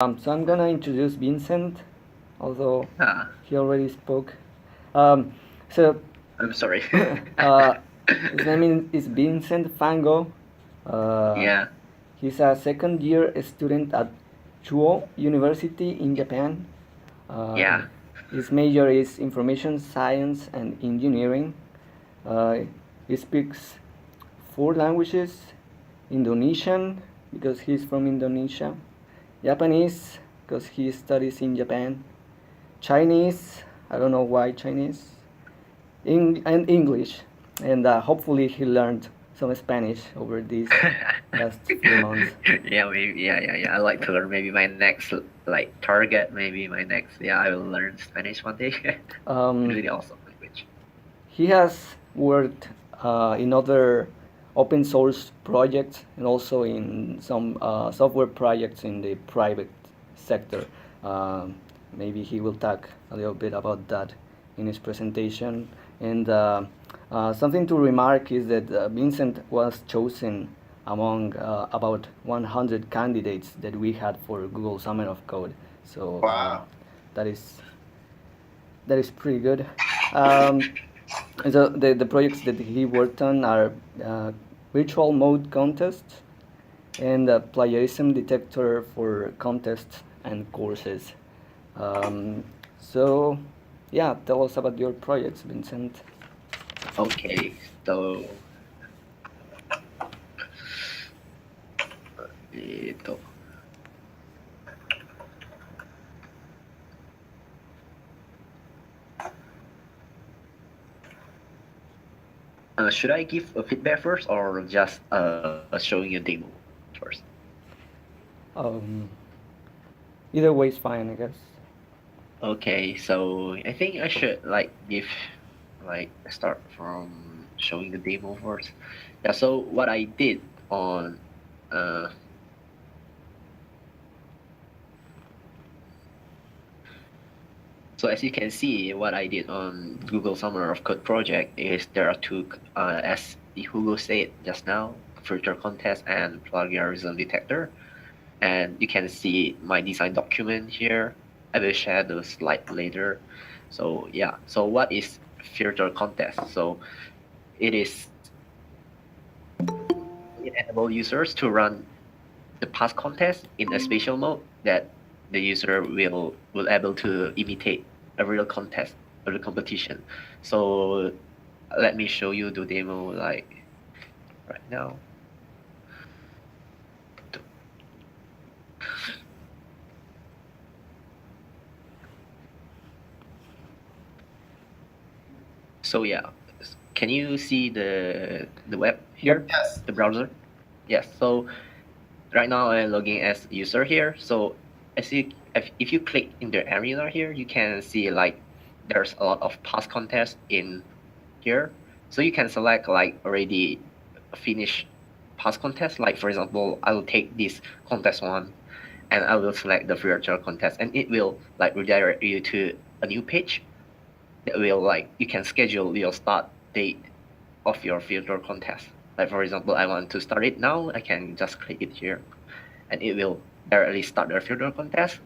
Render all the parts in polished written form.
So I'm gonna introduce Vincent, although Ah, he already spoke. Um, so I'm sorry. uh, his name is Vincent Fango. Uh, Yeah, he's a second year student at Chuo University in Japan. Uh, yeah, his major is information science and engineering. Uh, he speaks four languages: Indonesian, because he's from Indonesia; Japanese, because he studies in Japan; Chinese, I don't know why Chinese; and English. And hopefully he learned some Spanish over these last few months. yeah, maybe, yeah. I like to learn maybe my next like target, maybe my next. Yeah, I will learn Spanish one day. Um, Really awesome language. he has worked in other open source projects and also in some software projects in the private sector. Um, Maybe he will talk a little bit about that in his presentation. And something to remark is that Vincent was chosen among about 100 candidates that we had for Google Summer of Code. So Wow. that is that is pretty good. Um, and so the projects that he worked on are virtual mode contests and a plagiarism detector for contests and courses. Um, so, yeah, tell us about your projects, Vincent. Okay, so ito. Should I give a feedback first or just showing a demo first? Um, Either way is fine, I guess. Okay, so I think I should like give like start from showing the demo first. Yeah, so what I did on uh so as you can see, what I did on Google Summer of Code project is there are two, as Hugo said just now, filter contest and plagiarism detector. And you can see my design document here. I will share the slide later. So yeah, so what is filter contest? So it is it enable users to run the past contest in a spatial mode that the user will able to imitate a real contest or the competition. So let me show you the demo like right now. So yeah, can you see the web here, Yep. yes, the browser? Yes. So right now I'm logging as user here. So as you if you click in the area here, you can see like there's a lot of past contests in here. So you can select like already finish past contest. Like for example, I will take this contest one and I will select the virtual contest and it will like redirect you to a new page that will like you can schedule your start date of your filter contest. Like for example, I want to start it now, I can just click it here and it will directly start the filter contest.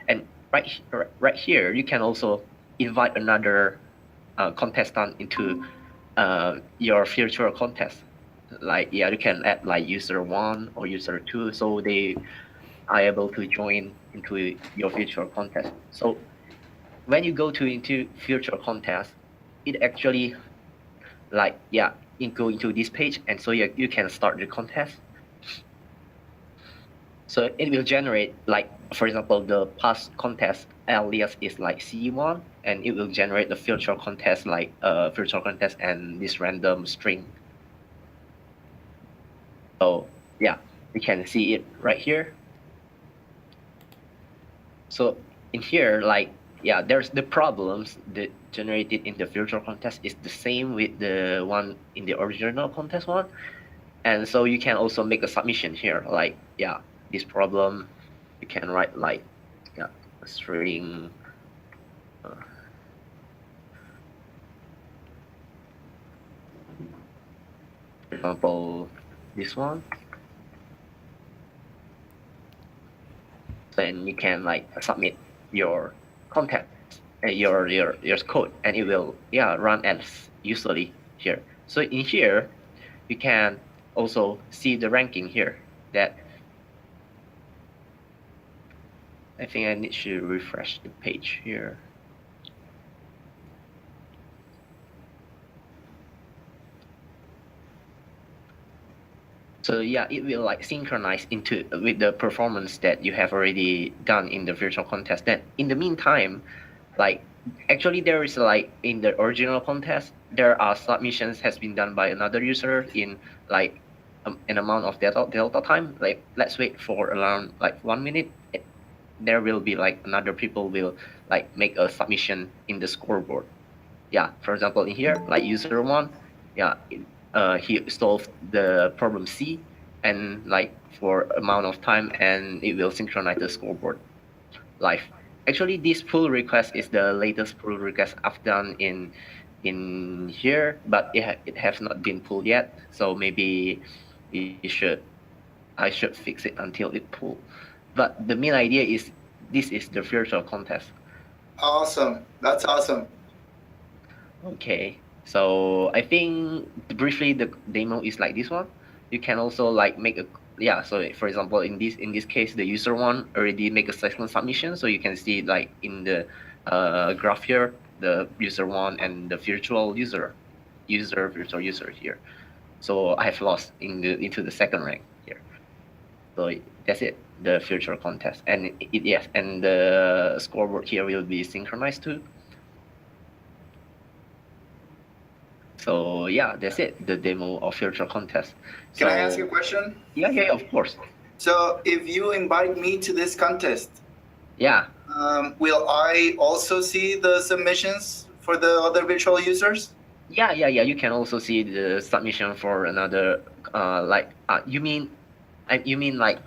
And right here, you can also invite another contestant into your virtual contest. Like yeah, you can add like user one or user two, so they are able to join into your virtual contest. So when you go to into virtual contest, it actually like yeah, it go into this page, and so you can start the contest. So it will generate like, for example, the past contest alias is like C1, and it will generate the virtual contest like virtual contest and this random string. So yeah, you can see it right here. So in here, like yeah, there's the problems that generated in the virtual contest is the same with the one in the original contest one. And so you can also make a submission here, like yeah, this problem, you can write like yeah, a string. Uh, for example, this one. So then you can like submit your content, your code, and it will run as usually here. So in here, you can also see the ranking here. That I think I need to refresh the page here. So yeah, it will like synchronize into with the performance that you have already done in the virtual contest. Then in the meantime, like actually there is like in the original contest, there are submissions has been done by another user in like an amount of delta time. Like let's wait for around like 1 minute. There will be like another people will like make a submission in the scoreboard. Yeah, for example in here like user one, yeah, he solved the problem C and like for amount of time, and it will synchronize the scoreboard live. Actually this pull request is the latest pull request I've done in here, but it has not been pulled yet, so maybe I should fix it until it pull. But the main idea is this is the virtual contest. Awesome. That's awesome. Okay, so I think briefly the demo is like this one. You can also like make a so for example in this case the user one already make a second submission, so you can see like in the graph here the user one and the virtual virtual user here. So I have lost into the second rank here. So that's it, the virtual contest, and yes, and the scoreboard here will be synchronized too. So yeah, that's it, the demo of virtual contest. Can I ask you a question? Yeah, of course. So if you invite me to this contest, Yeah. Will I also see the submissions for the other virtual users? Yeah. You can also see the submission for another. You mean like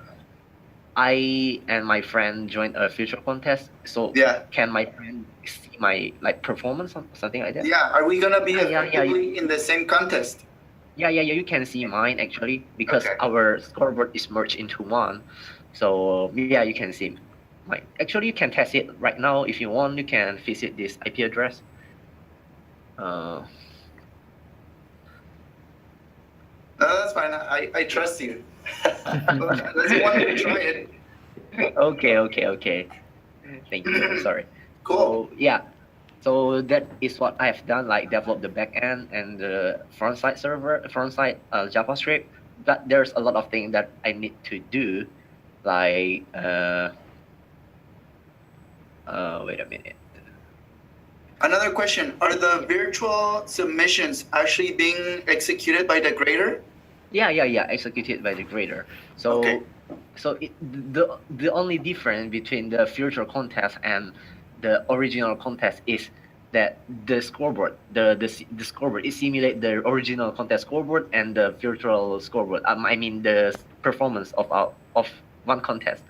I and my friend joined a virtual contest. So Yeah. can my friend see my like performance or something like that? Yeah. Are we gonna be Yeah. effectively in the same contest? Yeah. You can see mine actually because Okay. our scoreboard is merged into one. So yeah, you can see mine. Actually, you can test it right now if you want. You can visit this IP address. No, that's fine. I trust you. Unless you want me to try it. Okay. Thank you. Sorry. Cool. So, yeah. So that is what I have done, like develop the backend and the front side JavaScript. But there's a lot of things that I need to do, like wait a minute. Another question: are the virtual submissions actually being executed by the grader? Yeah. Executed by the grader. So, Okay. so the only difference between the virtual contest and the original contest is that the scoreboard, the scoreboard, it simulate the original contest scoreboard and the virtual scoreboard. I mean the performance of one contest.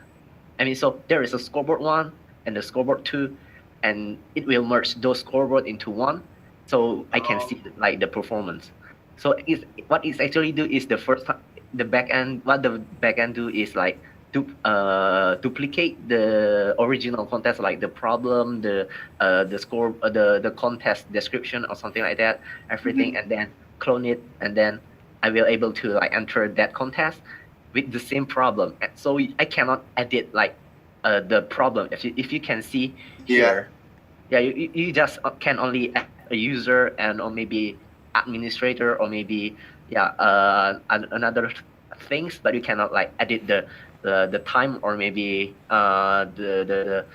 I mean, so there is a scoreboard one and the scoreboard two, and it will merge those scoreboard into one, so I can see like the performance. So what it actually do is the backend. What the backend do is like duplicate the original contest, like the problem, the score, the contest description or something like that, everything, and then clone it, and then I will able to like enter that contest with the same problem. And so I cannot edit like the problem. If you can see here, you just can only add a user and or maybe administrator or maybe another things, but you cannot like edit the time or maybe the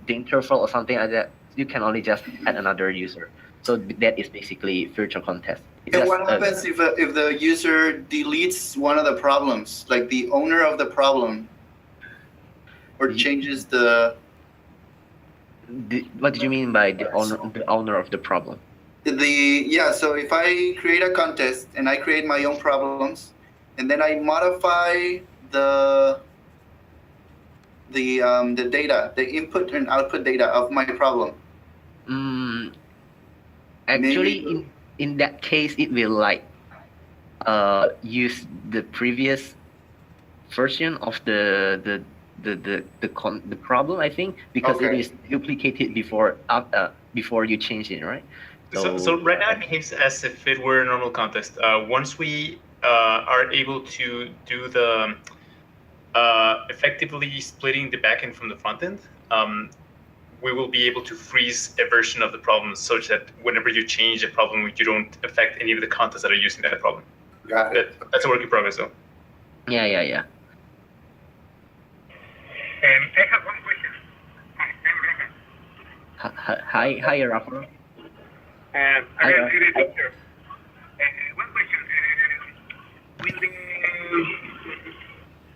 interval or something like that. You can only just add another user. So that is basically virtual contest. And what happens if the user deletes one of the problems, like the owner of the problem, or changes the what did you mean by the owner of the problem? So if I create a contest and I create my own problems, and then I modify the data, the input and output data of my problem. Actually, in that case, it will like use the previous version of the problem, I think, because it Okay. is duplicated before you change it, right? So right now it behaves as if it were a normal contest. Once we are able to do the effectively splitting the backend from the front end, we will be able to freeze a version of the problem such that whenever you change a problem, you don't affect any of the contests that are using that problem. Got it. That's a work in progress, though. Yeah. I have one question. I'm Rafa. Hi, Rafa. Again, it is doctor. One question. Will the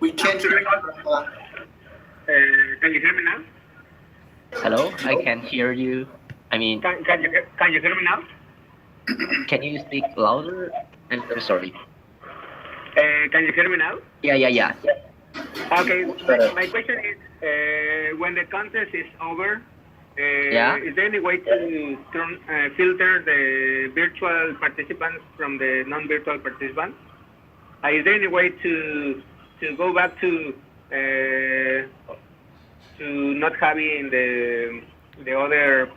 We can't hear you. can you hear me now? Hello, I can hear you. I mean, Can you hear me now? can you speak louder? I'm so sorry. Can you hear me now? Yeah. Okay. My question is, when the contest is over, Yeah. is there any way to filter the virtual participants from the non-virtual participants? Is there any way to go back to not having the other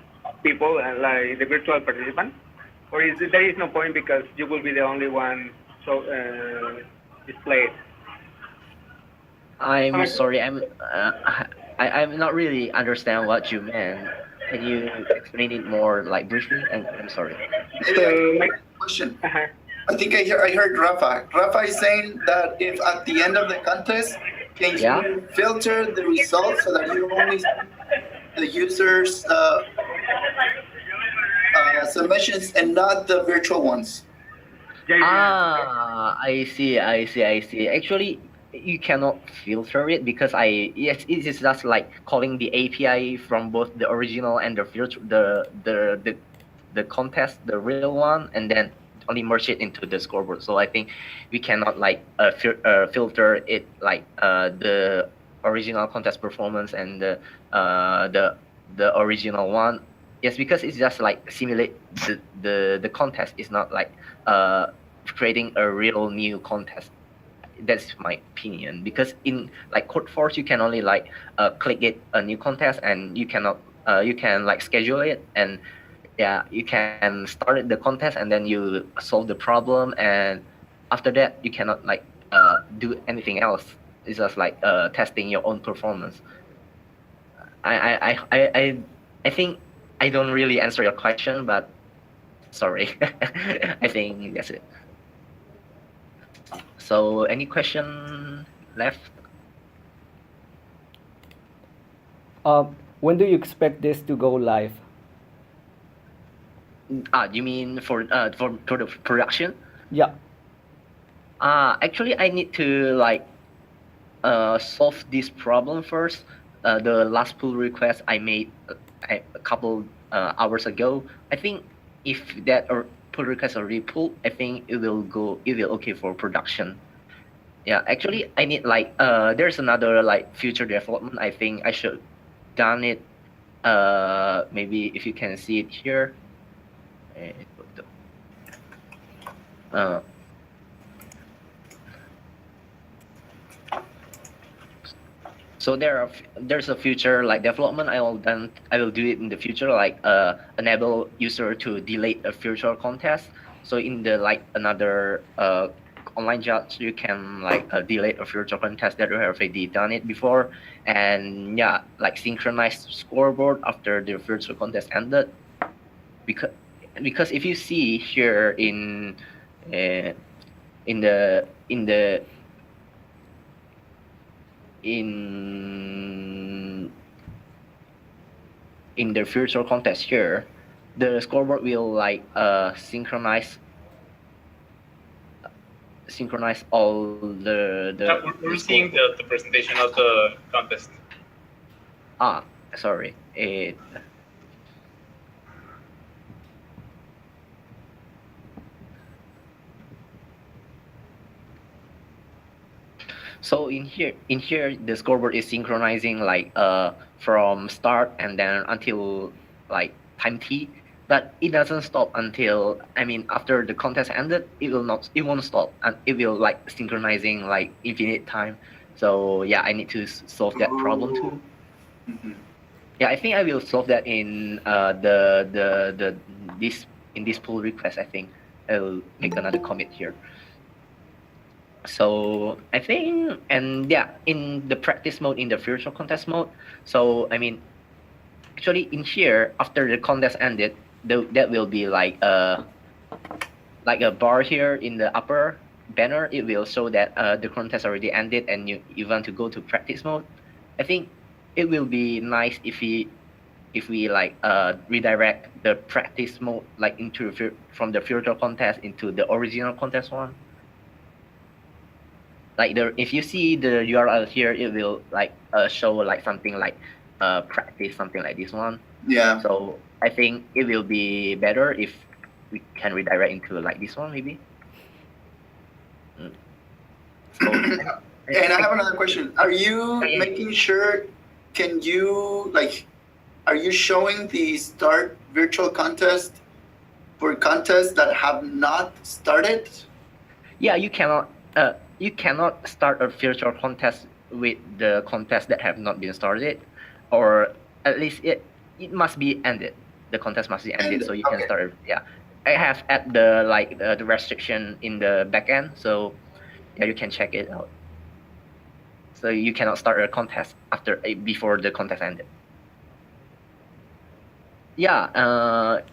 people like the virtual participants, or there is no point because you will be the only one displayed? I'm sorry. I'm not really understand what you meant. Can you explain it more like briefly? I'm sorry. Question. Uh-huh. I think I heard Rafa. Rafa is saying that if at the end of the contest, can Yeah. you filter the results so that you only see the users' submissions and not the virtual ones? I see. Actually, you cannot filter it because it is just like calling the API from both the original and the virtual, the contest, the real one, and then only merge it into the scoreboard. So I think we cannot like filter it like the original contest performance and the original one. Yes, because it's just like simulate the contest. It's not like creating a real new contest. That's my opinion. Because in like CodeForce, you can only like click it a new contest, and you cannot you can like schedule it, and yeah, you can start the contest and then you solve the problem, and after that you cannot like do anything else. It's just like testing your own performance. I think I don't really answer your question, but sorry. I think that's it. So any question left? When do you expect this to go live? You mean for the production? Yeah. Actually, I need to like solve this problem first. The last pull request I made a couple hours ago. I think if that pull request already pulled, I think it will okay for production. Yeah, actually, I need like there's another like future development. I think I should done it. Maybe if you can see it here. So there's a future like development I will do it in the future, like enable user to delete a virtual contest. So in the like another online jobs, you can like delete a virtual contest that you have already done it before, and yeah, like synchronize scoreboard after the virtual contest ended. Because if you see here in the virtual contest here, the scoreboard will like synchronize all the We're seeing the presentation of the contest. Sorry. So in here, the scoreboard is synchronizing like from start and then until like time t, but it doesn't stop until after the contest ended. It won't stop, and it will like synchronizing like infinite time. So yeah, I need to solve that problem too. Mhm. Yeah, I think I will solve that in this pull request. I think I'll make another commit here. So I think, and yeah, in the practice mode, in the virtual contest mode. So I mean, actually in here, after the contest ended, that will be like a bar here in the upper banner. It will show that the contest already ended and you want to go to practice mode. I think it will be nice if we like redirect the practice mode like into from the virtual contest into the original contest one. Like if you see the URL here, it will like show like something like practice, something like this one. Yeah. So I think it will be better if we can redirect into like this one maybe. So, And I have another question. Are you making sure, are you showing the start virtual contest for contests that have not started? yeah, you cannot start a virtual contest with the contests that have not been started, or at least it must be ended. The contest must be ended, so you can Okay. start. Yeah, I have at the restriction in the backend, so yeah, you can check it out. So you cannot start a contest before the contest ended. Yeah,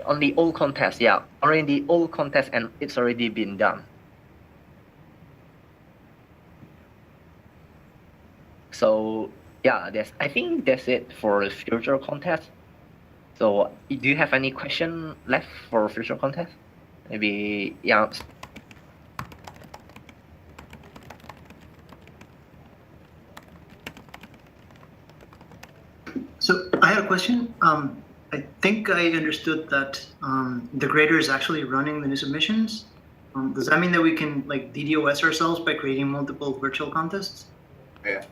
on the old contest, yeah, already the old contest and it's already been done. So yeah, I think that's it for the future contest. So do you have any question left for future contest? Maybe yeah. So I had a question. I think I understood that the grader is actually running the new submissions. Does that mean that we can like DDoS ourselves by creating multiple virtual contests? Yeah.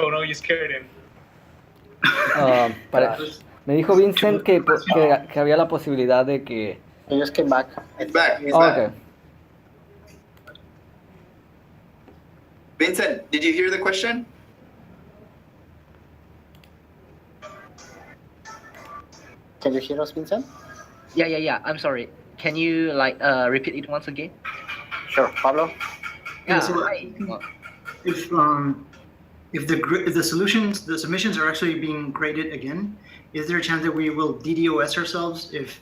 Oh no, you scared him. Me dijo Vincent que había la posibilidad de que... I just came back. He's back. He's Oh, back. okay. Vincent, did you hear the question? Can you hear us, Vincent? Yeah. I'm sorry. Can you like repeat it once again? Sure, Pablo. Yeah. so Hi. If the submissions are actually being graded again, is there a chance that we will DDoS ourselves if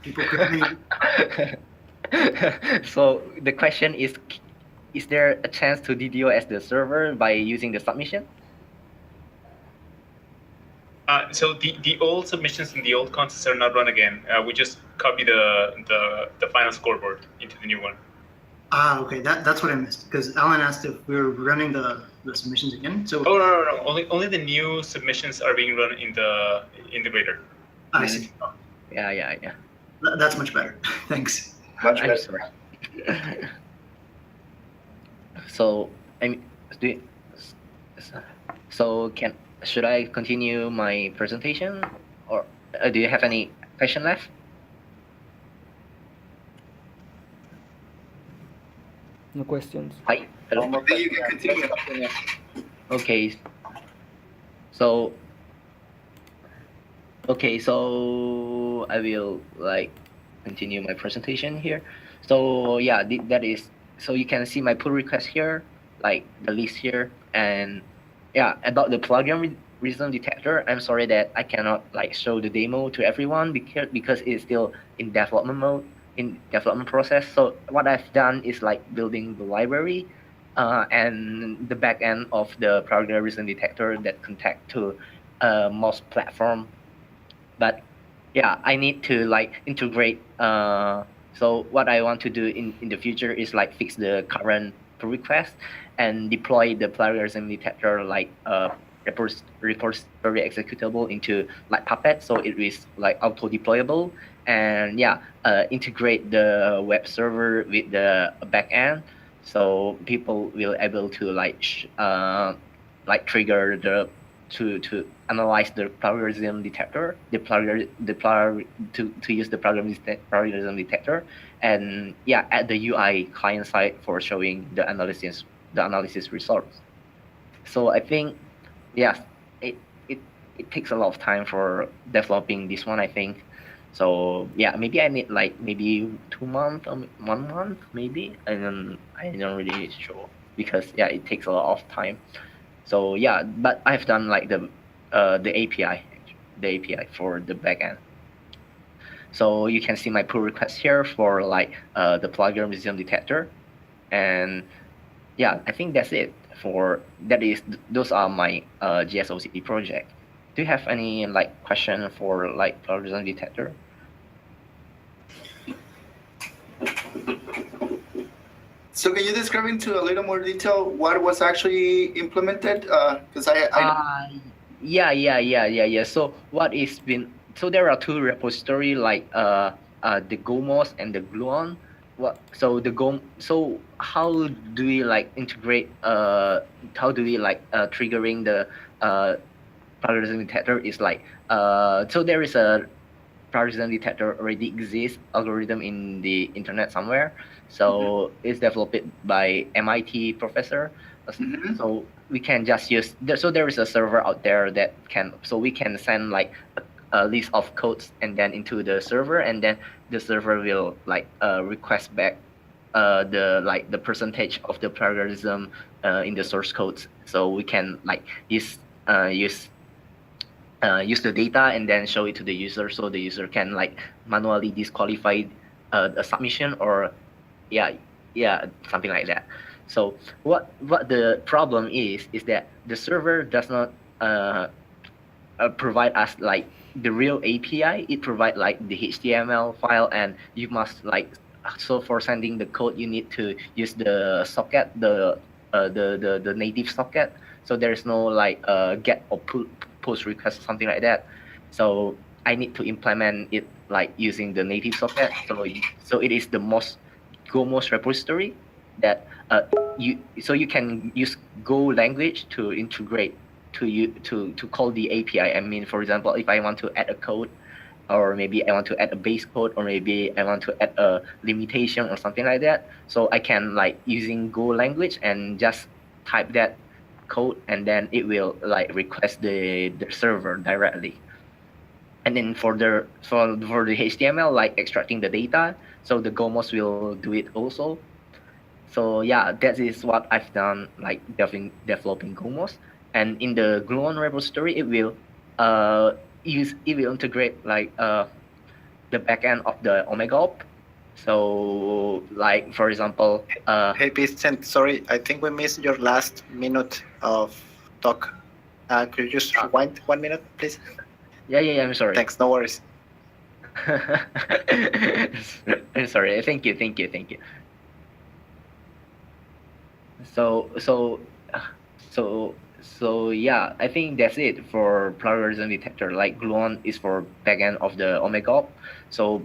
people could? So the question is there a chance to DDoS the server by using the submission? So the old submissions and the old contests are not run again. We just copy the final scoreboard into the new one. Okay, that's what I missed because Alan asked if we were running the submissions again. So Oh no. Only the new submissions are being run in the grader. I see. Yeah. That's much better. Thanks. Much I'm better. sorry. So should I continue my presentation, or do you have any question left? No questions. Hi. Hello. Then you can continue. Okay. So I will like continue my presentation here. So yeah, that is, so you can see my pull request here, like the list here, and yeah, about the plugin reason detector. I'm sorry that I cannot like show the demo to everyone because it's still in development mode, in development process. So what I've done is like building the library and the back end of the plugin reason detector that connect to most platform. But yeah, I need to like integrate. So what I want to do in the future is like fix the current pull request and deploy the plagiarism detector like repository executable into like Puppet, so it is like auto deployable, and yeah, integrate the web server with the backend. So people will able to trigger to analyze the plagiarism detector, to use the plagiarism detector, and yeah, add the UI client side for showing the analysis results. So I think, yeah, it it takes a lot of time for developing this one, I think. So yeah, maybe I need like maybe 2 months or 1 month maybe, and I don't really sure because yeah, it takes a lot of time. So yeah, but I've done like the API for the backend. So you can see my pull request here for like the plagiarism detector, and yeah, I think that's it for those are my GSoC project. Do you have any like question for like plagiarism detector? So can you describe into a little more detail what was actually implemented? Because Yeah. So what is been so there are two repository like the Gomos and the Gluon. So how do we like integrate how do we like triggering the plagiarism detector is like so there is a plagiarism detector already exists algorithm in the internet somewhere. So it's developed by MIT professor. Mhm. So we can just use so there is a server out there that can so we can send like a list of codes and then into the server, and then the server will like request back the percentage of the plagiarism in the source codes. So we can like use the data and then show it to the user, so the user can like manually disqualify a submission or yeah something like that. So what the problem is that the server does not provide us like the real API. It provide like the HTML file, and you must like so for sending the code you need to use the socket, the native socket. So there is no like get or post request or something like that. So I need to implement it like using the native socket. So it is the most repository that you can use Go language to integrate to call the API. I mean, for example, if I want to add a code, or maybe I want to add a base code, or maybe I want to add a limitation or something like that. So I can like using Go language and just type that code, and then it will like request the server directly. And then for the HTML, like extracting the data, so the Gomos will do it also. So yeah, that is what I've done, like developing Gomos. And in the Gluon repository, it will integrate like the backend of the omegaUp. So like for example, Hey, Vincent, sorry, I think we missed your last minute of talk. Could you just rewind 1 minute, please? yeah, I'm sorry. Thanks, no worries. I'm sorry. Thank you. So yeah, I think that's it for plagiarism detector. Like Gluon is for backend of the omegaUp. So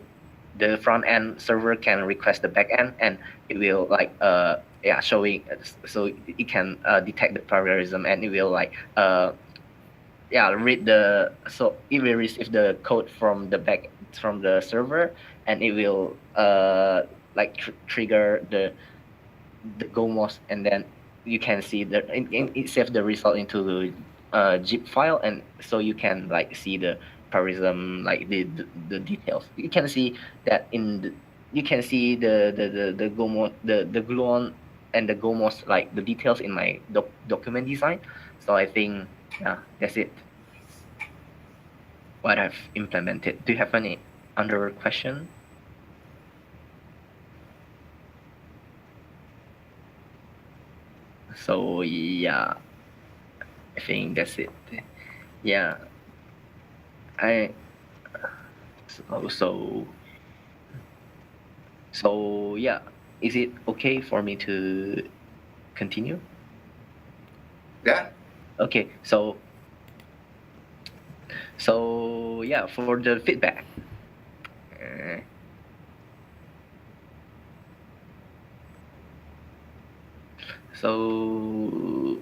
the front end server can request the backend, and it will like showing so it can detect the plagiarism, and it will like read the so it will receive the code from the server, and it will trigger the Gomos, and then you can see it saves the result into the zip file, and so you can like see the plagiarism, like the details. You can see that you can see the Gomos, the Gluon and the Gomos, like the details in my document design. So I think that's it what I've implemented. Do you have any other question? So yeah, I think that's it. Yeah, so yeah, is it okay for me to continue? Yeah. Okay, so yeah, for the feedback. So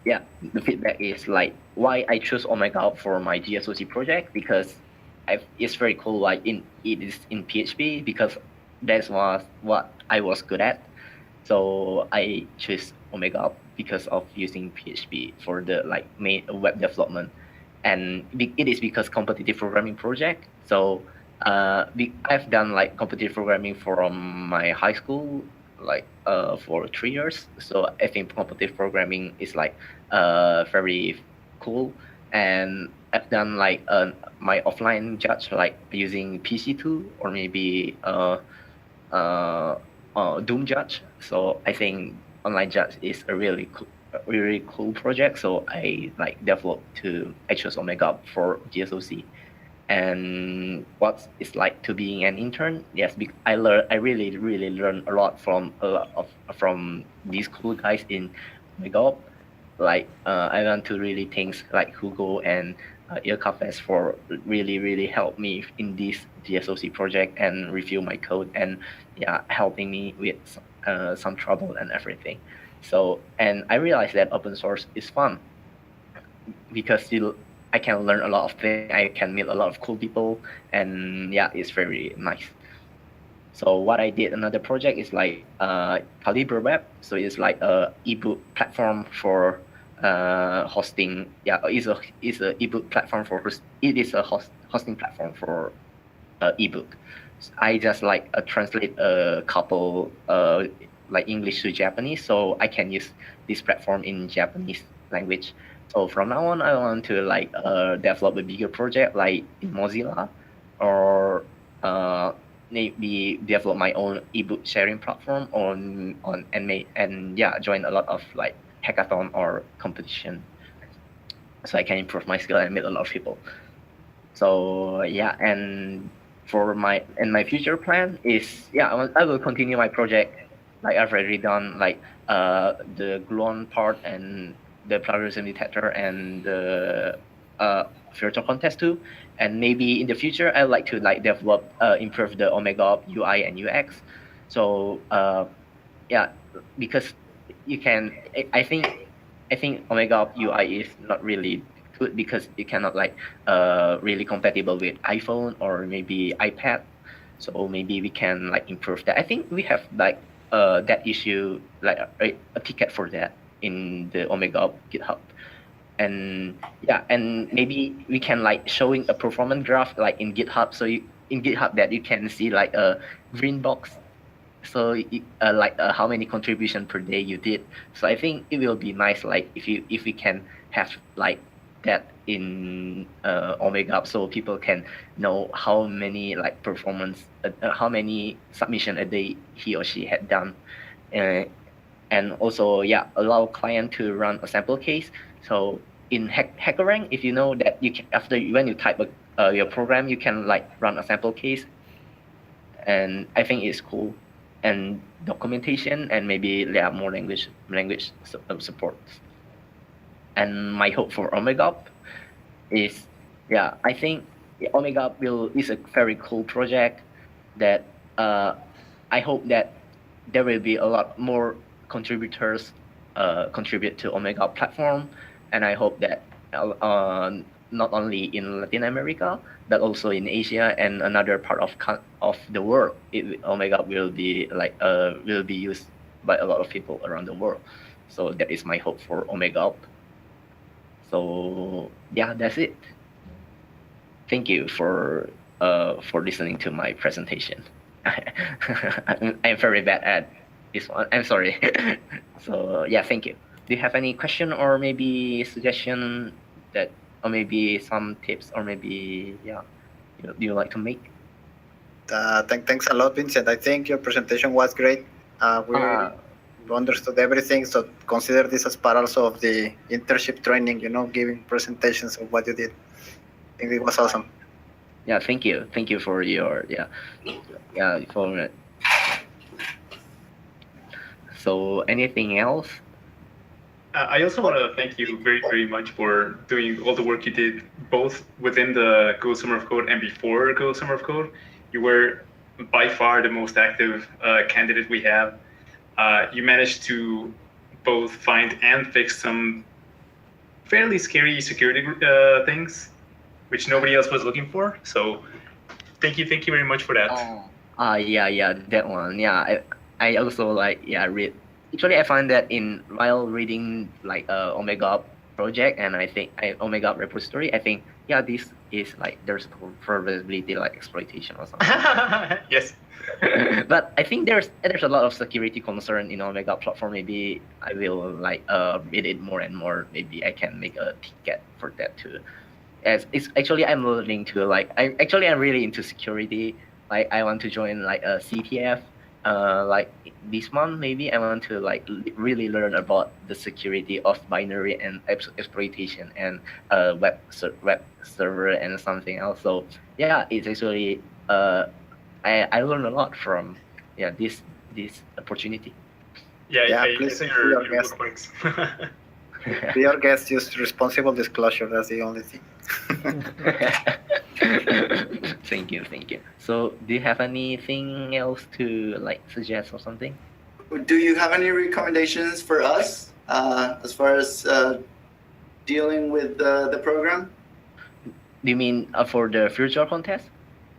yeah, the feedback is like why I choose omegaUp for my GSoC project, because it's very cool. Like it is in PHP, because that was what I was good at. So I choose omegaUp because of using PHP for the like main web development, and it is because competitive programming project. So I've done like competitive programming from my high school, like for 3 years. So I think competitive programming is like very cool, and I've done like my offline judge like using PC2 or maybe Doom Judge. So I think online judge is a really cool project. So I like developed I chose omegaUp for GSoC. And what it's like to being an intern? Yes, I really learned a lot from these cool guys in omegaUp. Like I want to really thanks like Hugo and Ilkafes for really help me in this GSoC project and review my code, and yeah, helping me with some trouble and everything. So, and I realized that open source is fun because I can learn a lot of things. I can meet a lot of cool people, and yeah, it's very nice. So what I did another project is like Calibre Web. So it's like a ebook platform for hosting. Yeah, it's a ebook platform for it is a hosting platform for ebook. I just like translate a couple like English to Japanese, so I can use this platform in Japanese language. So from now on, I want to like develop a bigger project like in Mozilla, or maybe develop my own ebook sharing platform and yeah, join a lot of like hackathon or competition, so I can improve my skill and meet a lot of people. So yeah, and my future plan is, yeah, I will continue my project like I've already done, like the gluon part and the plagiarism detector and the virtual contest too. And maybe in the future I'd like to like develop improve the omegaUp UI and UX. So yeah, because you can I think omegaUp UI is not really good because it cannot like really compatible with iPhone or maybe iPad. So maybe we can like improve that. I think we have like that issue, like a ticket for that in the omegaUp GitHub. And yeah, and maybe we can like showing a performance graph like in GitHub, so in GitHub that you can see like a green box, so like how many contribution per day you did. So I think it will be nice like if we can have like that in omegaUp, so people can know how many like performance how many submission a day he or she had done. And also, yeah, allow client to run a sample case. So in HackerRank, if you know that you can, when you type your program, you can like run a sample case, and I think it's cool. And documentation, and maybe there are more language support. And my hope for omegaUp is, yeah, I think omegaUp is a very cool project that I hope that there will be a lot more contributors contribute to omegaUp platform, and I hope that not only in Latin America but also in Asia and another part of the world, omegaUp will be used by a lot of people around the world. So that is my hope for omegaUp. So yeah, that's it. Thank you for listening to my presentation. I'm very bad at this one. I'm sorry. So yeah, thank you. Do you have any question or maybe suggestion or maybe some tips, or maybe do you like to make? Thanks a lot, Vincent. I think your presentation was great. We understood everything, so consider this as part also of the internship training, giving presentations of what you did. I think it was awesome. Yeah, thank you for your for. So anything else? I also want to thank you very, very much for doing all the work you did, both within the Google Summer of Code and before Google Summer of Code. You were by far the most active candidate we have. You managed to both find and fix some fairly scary security things, which nobody else was looking for. So thank you very much for that. Yeah, that one. Yeah, I also read. Actually, I find that while reading like omegaUp project and I think omegaUp repository, I think this is like there's probability like exploitation or something. Yes. But I think there's a lot of security concern in omegaUp platform. Maybe I will like read it more and more. Maybe I can make a ticket for that too. As it's actually I'm learning to I'm really into security. Like I want to join like a CTF. Like this month maybe I want to like really learn about the security of binary and exploitation and web server and something else. So yeah, it's actually I learned a lot from this opportunity. Yeah, I please see be our your guest. bookmarks. Be our guest, use responsible disclosure. That's the only thing. Thank you. So do you have anything else to like suggest or something? Do you have any recommendations for us as far as dealing with the program? Do you mean for the virtual contest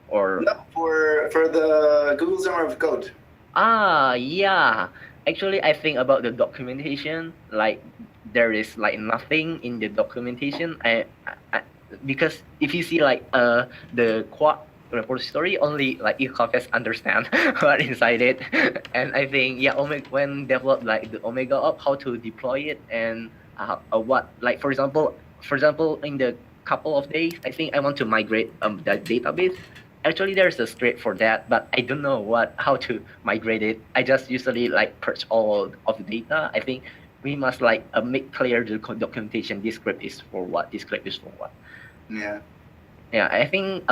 or No, for the Google Summer of Code. Yeah, actually I think about the documentation, like there is like nothing in the documentation. I because if you see like the quad repository, only like eConfess understand what inside it. And I think when develop like the omegaUp, how to deploy it and what, like for example in the couple of days I think I want to migrate the database. Actually there's a script for that, but I don't know how to migrate it. I just usually like purge all of the data. I think we must like make clear the documentation. This script is for what, this script is for what. Yeah, I think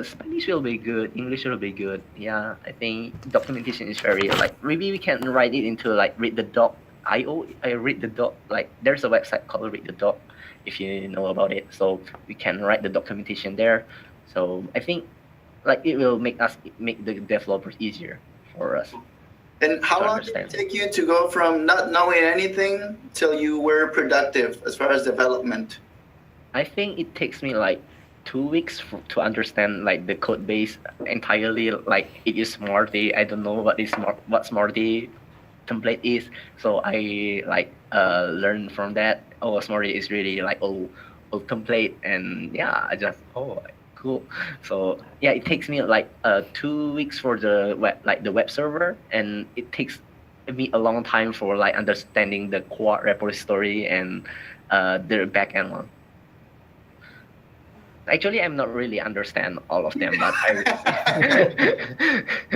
Spanish will be good, English will be good. Yeah, I think documentation is very like maybe we can write it into like read the doc IO. I read the doc, like there's a website called Read the Doc if you know about it. So we can write the documentation there. So I think like it will make the developers easier for us. And how long did it take you to go from not knowing anything till you were productive as far as development? I think it takes me like 2 weeks to understand like the code base entirely. Like it is Smarty. I don't know what Smarty template is. So I like learn from that. Oh, Smarty is really like old template, and yeah, I just cool. So yeah, it takes me like 2 weeks for the web server, and it takes me a long time for like understanding the quad repository and the backend one. Actually, I'm not really understand all of them, but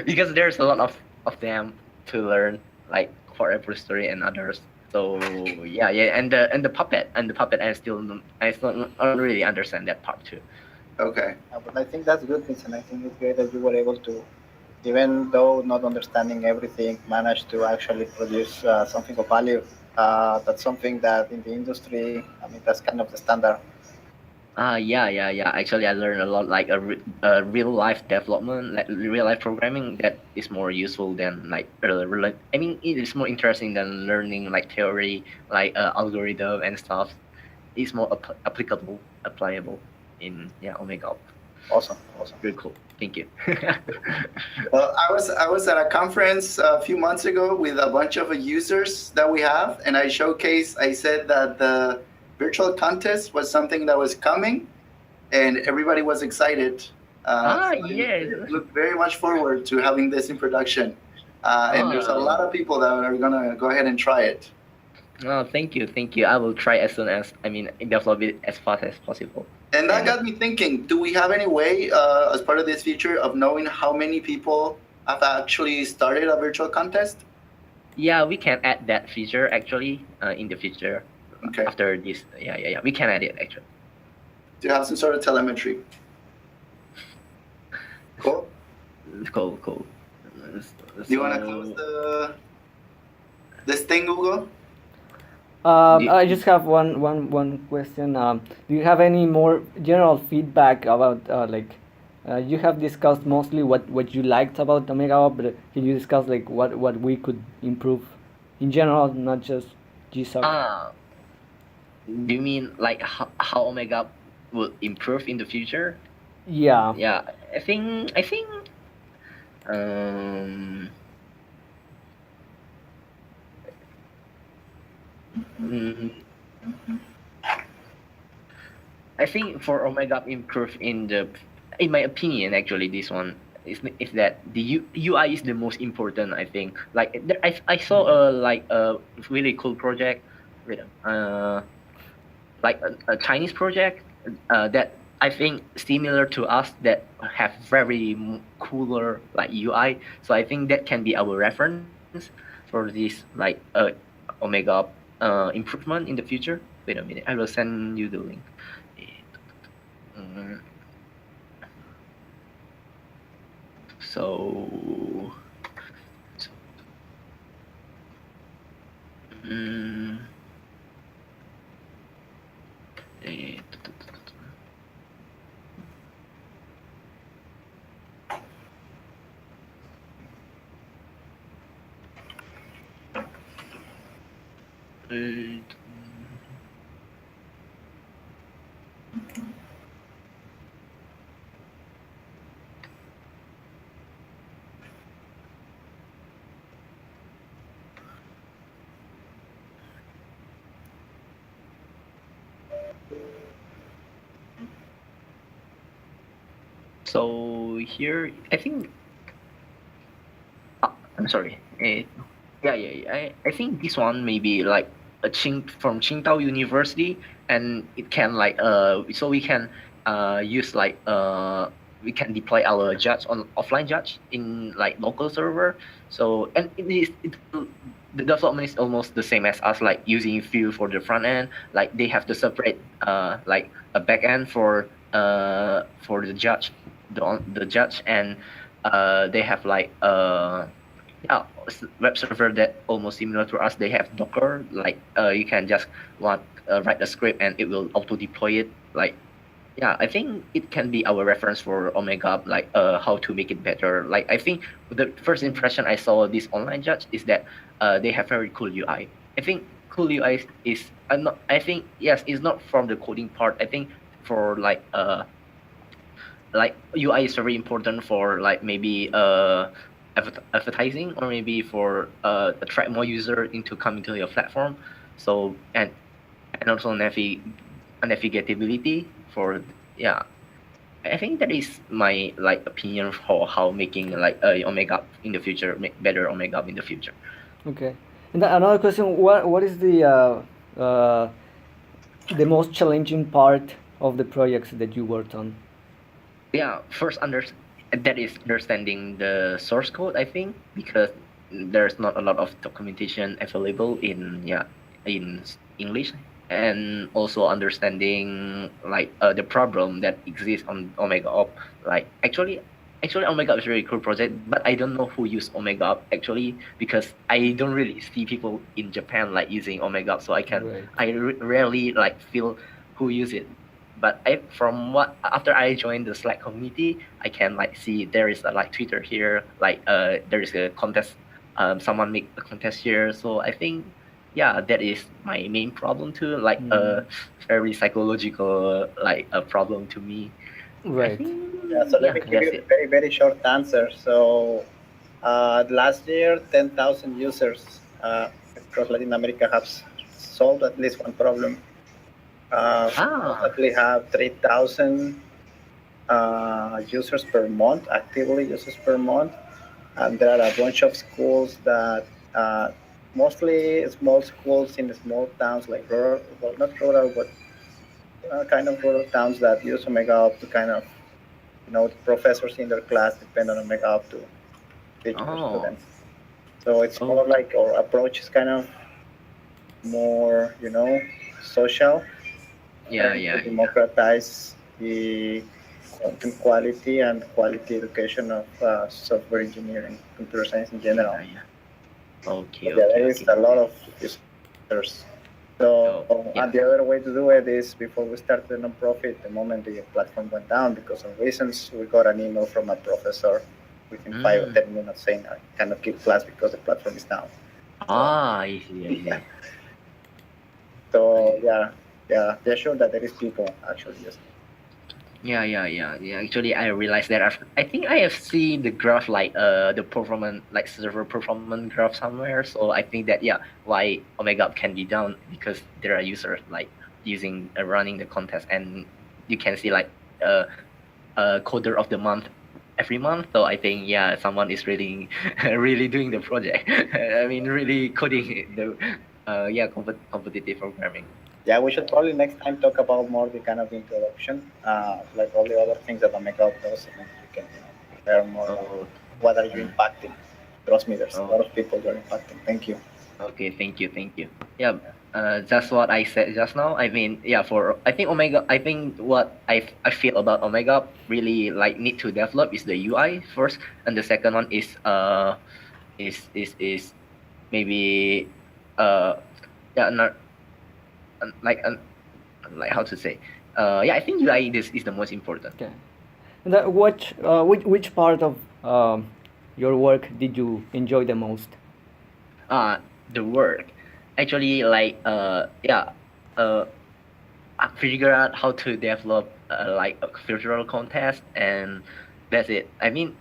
because there's a lot of them to learn, like quad repository and others. So yeah, and the puppet I still don't really understand that part too. Okay. But I think that's good, Vincent. I think it's great that you were able to, even though not understanding everything, manage to actually produce something of value. That's something that in the industry, I mean, that's kind of the standard. Yeah. Actually, I learned a lot like a real life development, like real life programming that is more useful than like I mean, it is more interesting than learning like theory, like algorithm and stuff. It's more applicable in omegaUp. Awesome. Very cool. Thank you. Well, I was at a conference a few months ago with a bunch of users that we have, and I said that the virtual contest was something that was coming, and everybody was excited. Look very much forward to having this in production. And there's a lot of people that are gonna go ahead and try it. Oh, thank you. I will try as soon as develop it as fast as possible. And that got me thinking, do we have any way, as part of this feature, of knowing how many people have actually started a virtual contest? Yeah, we can add that feature actually in the future. Okay. After this, yeah, we can add it actually. Do you have some sort of telemetry? Cool. Cool. Do you want to close this thing, Google? I just have one question. Do you have any more general feedback about you have discussed mostly what you liked about omegaUp, but can you discuss like what we could improve in general, not just GSoC? Do you mean like how Omega will improve in the future? Yeah. Yeah, I think um mm, I think for Omega improve in my opinion, actually, this one is that the UI is the most important. I think I saw a really cool project with like a Chinese project that I think similar to us that have very cooler like UI. So I think that can be our reference for this Omega improvement in the future. Wait a minute, I will send you the link. Mm, So, mm, eh, eh, so here I think I'm sorry. I think this one may be like from Qingdao University, and it can so we can use we can deploy our judge on offline judge in like local server. So and the development is almost the same as us, like using Vue for the front end. Like they have to separate like a back end for the judge, the judge, and they have yeah, web server that almost similar to us. They have Docker, like you can just write a script and it will auto deploy it. Like, yeah, I think it can be our reference for Omega, like how to make it better. Like, I think the first impression I saw this online judge is that they have very cool UI. I think cool UI is not. I think yes, it's not from the coding part. I think for like UI is very important for like maybe advertising, or maybe for attract more user into coming to your platform. So and also navigatability for, yeah. I think that is my like opinion for how making like Omega in the future, make better Omega in the future. Okay. And another question: what is the most challenging part of the projects that you worked on? Yeah, first that is understanding the source code, I think, because there's not a lot of documentation available in English, and also understanding like the problem that exists on omegaUp. Like actually omegaUp is a really cool project, but I don't know who use omegaUp actually, because I don't really see people in Japan like using omegaUp, so I rarely like feel who use it. But after I joined the Slack community, I can like see there is a like Twitter here, like there is a contest, someone make a contest here. So I think, yeah, that is my main problem too, like a very psychological like a problem to me. Right. Yeah, so let me give you a very, very short answer. So last year, 10,000 users across Latin America have solved at least one problem. We have 3,000 users per month, actively users per month. And there are a bunch of schools that, mostly small schools in the small towns, like rural, well, not rural, but kind of rural towns that use omegaUp to kind of, the professors in their class depend on omegaUp to teach their students. So it's more like our approach is kind of more, social. To democratize the content quality and quality education of software engineering, computer science in general. Okay. There is a lot of users And the other way to do it is before we started the nonprofit, the moment the platform went down because of reasons, we got an email from a professor within 5 or 10 minutes saying I cannot keep class because the platform is down. I see. So they're sure that there is people actually just. Yeah. Actually, I realized that I think I have seen the graph like the performance like server performance graph somewhere. So I think that why omegaUp can be down because there are users like using running the contest, and you can see like coder of the month every month. So I think someone is really really doing the project. I mean, really coding the competitive programming. Yeah, we should probably next time talk about more the kind of introduction, like all the other things that omegaUp does, and then you can learn more about what are you impacting. Trust me, there's a lot of people you're impacting. Thank you. Okay, thank you. Yeah, that's what I said just now. I mean, I think I think what I feel about omegaUp really like need to develop is the UI first, and the second one is maybe not like how to say I think UI is the most important. Okay. And which part of your work did you enjoy the most? The work actually like figure out how to develop like a virtual contest, and that's it. I mean,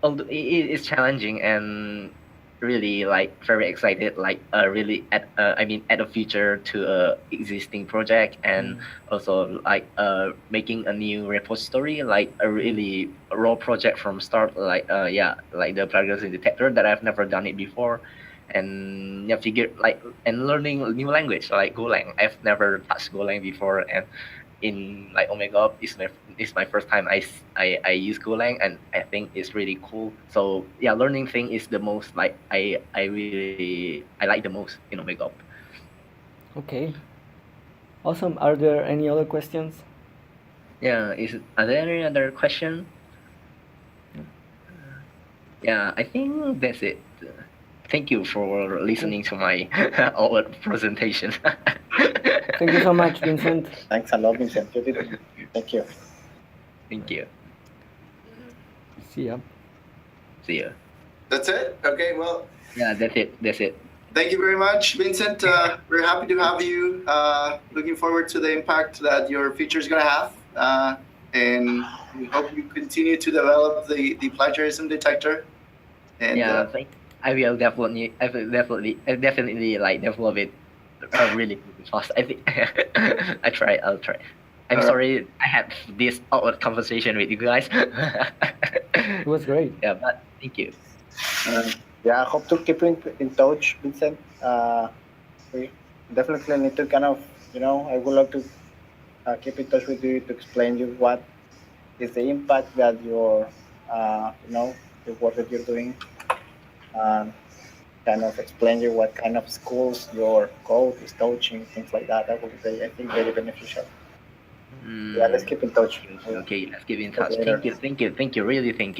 although it's challenging and really like very excited, like really add a feature to a existing project, and also like making a new repository, like a really raw project from start, like like the plagiarism detector that I've never done it before, and figure like and learning a new language like Golang. I've never touched Golang before, and in like omegaUp is my first time I use Golang, and I think it's really cool. So learning thing is the most like I like the most in omegaUp. Okay, awesome. Are there any other questions? Are there any other question? I think that's it. Thank you for listening to my our presentation. Thank you so much, Vincent. Thanks a lot, Vincent. You did it. Thank you. Thank you. See ya. See ya. That's it? Okay, well. Yeah, that's it. Thank you very much, Vincent. We're happy to have you. Looking forward to the impact that your feature is going to have. And we hope you continue to develop the plagiarism detector. And, I will definitely like develop it really fast. I think I'll try. I'm sorry I had this awkward conversation with you guys. It was great. Yeah, but thank you. I hope to keep in touch, Vincent. We definitely need to kind of, I would like to keep in touch with you to explain you what is the impact that your, the work that you're doing. Kind of explain you what kind of schools your code is touching, things like that. That would be, I think, very beneficial. Let's keep in touch. Okay, let's keep in touch. Thank you. Really, thank you.